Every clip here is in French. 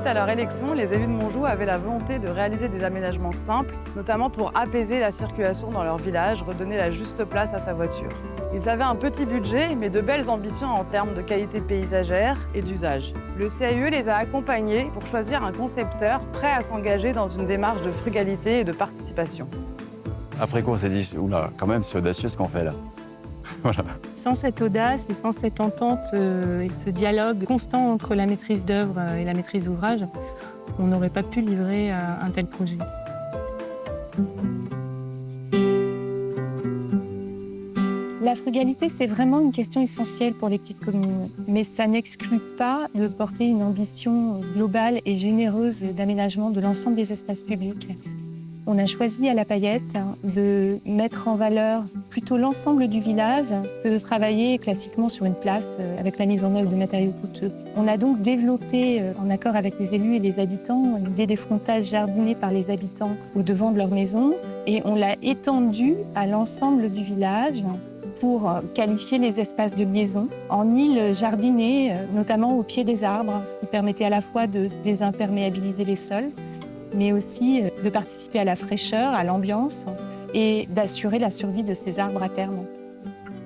Suite à leur élection, les élus de Montjoux avaient la volonté de réaliser des aménagements simples, notamment pour apaiser la circulation dans leur village, redonner la juste place à sa voiture. Ils avaient un petit budget, mais de belles ambitions en termes de qualité paysagère et d'usage. Le CAUE les a accompagnés pour choisir un concepteur prêt à s'engager dans une démarche de frugalité et de participation. Après quoi, on s'est dit, oula, quand même, c'est audacieux ce qu'on fait là. Voilà. Sans cette audace et sans cette entente et ce dialogue constant entre la maîtrise d'œuvre et la maîtrise d'ouvrage, on n'aurait pas pu livrer un tel projet. La frugalité, c'est vraiment une question essentielle pour les petites communes. Mais ça n'exclut pas de porter une ambition globale et généreuse d'aménagement de l'ensemble des espaces publics. On a choisi à La Paillette de mettre en valeur plutôt l'ensemble du village que de travailler classiquement sur une place avec la mise en œuvre de matériaux coûteux. On a donc développé, en accord avec les élus et les habitants, l'idée des frontages jardinés par les habitants au devant de leur maison et on l'a étendue à l'ensemble du village pour qualifier les espaces de liaison en îles jardinées, notamment au pied des arbres, ce qui permettait à la fois de désimperméabiliser les sols, mais aussi de participer à la fraîcheur, à l'ambiance et d'assurer la survie de ces arbres à terme.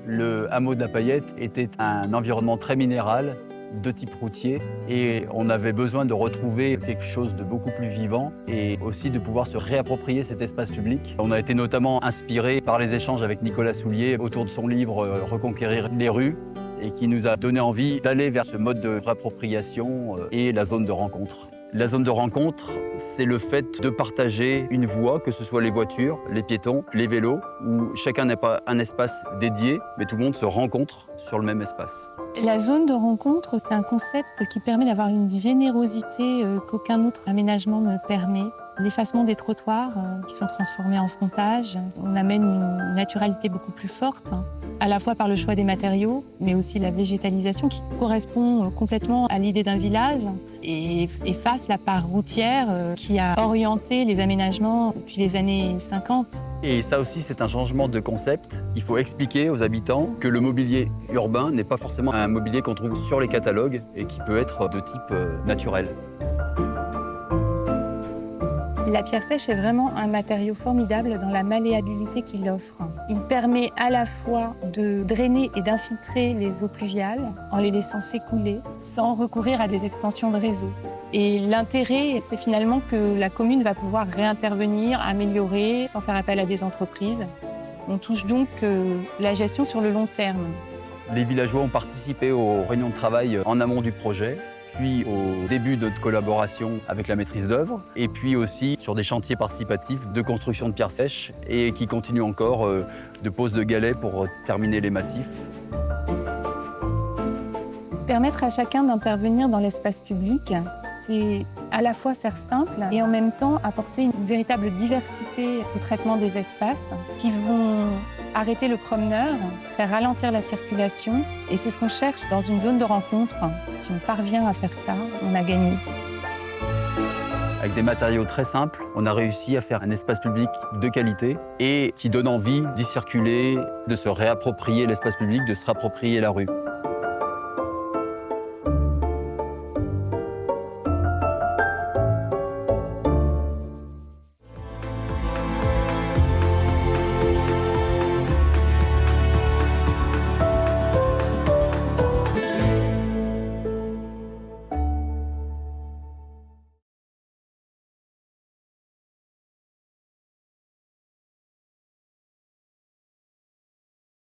Le hameau de La Paillette était un environnement très minéral, de type routier, et on avait besoin de retrouver quelque chose de beaucoup plus vivant et aussi de pouvoir se réapproprier cet espace public. On a été notamment inspiré par les échanges avec Nicolas Soulier autour de son livre « Reconquérir les rues » et qui nous a donné envie d'aller vers ce mode de réappropriation et la zone de rencontre. La zone de rencontre, c'est le fait de partager une voie, que ce soit les voitures, les piétons, les vélos, où chacun n'a pas un espace dédié, mais tout le monde se rencontre sur le même espace. La zone de rencontre, c'est un concept qui permet d'avoir une générosité qu'aucun autre aménagement ne permet. L'effacement des trottoirs qui sont transformés en frontages, on amène une naturalité beaucoup plus forte, à la fois par le choix des matériaux, mais aussi la végétalisation qui correspond complètement à l'idée d'un village et efface la part routière qui a orienté les aménagements depuis les années 50. Et ça aussi, c'est un changement de concept. Il faut expliquer aux habitants que le mobilier urbain n'est pas forcément un mobilier qu'on trouve sur les catalogues et qui peut être de type naturel. La pierre sèche est vraiment un matériau formidable dans la malléabilité qu'il offre. Il permet à la fois de drainer et d'infiltrer les eaux pluviales en les laissant s'écouler sans recourir à des extensions de réseau. Et l'intérêt, c'est finalement que la commune va pouvoir réintervenir, améliorer, sans faire appel à des entreprises. On touche donc la gestion sur le long terme. Les villageois ont participé aux réunions de travail en amont du projet, puis au début de notre collaboration avec la maîtrise d'œuvre, et puis aussi sur des chantiers participatifs de construction de pierres sèches et qui continuent encore de pose de galets pour terminer les massifs. Permettre à chacun d'intervenir dans l'espace public, c'est à la fois faire simple et en même temps apporter une véritable diversité au traitement des espaces qui vont arrêter le promeneur, faire ralentir la circulation. Et c'est ce qu'on cherche dans une zone de rencontre. Si on parvient à faire ça, on a gagné. Avec des matériaux très simples, on a réussi à faire un espace public de qualité et qui donne envie d'y circuler, de se réapproprier l'espace public, de se réapproprier la rue.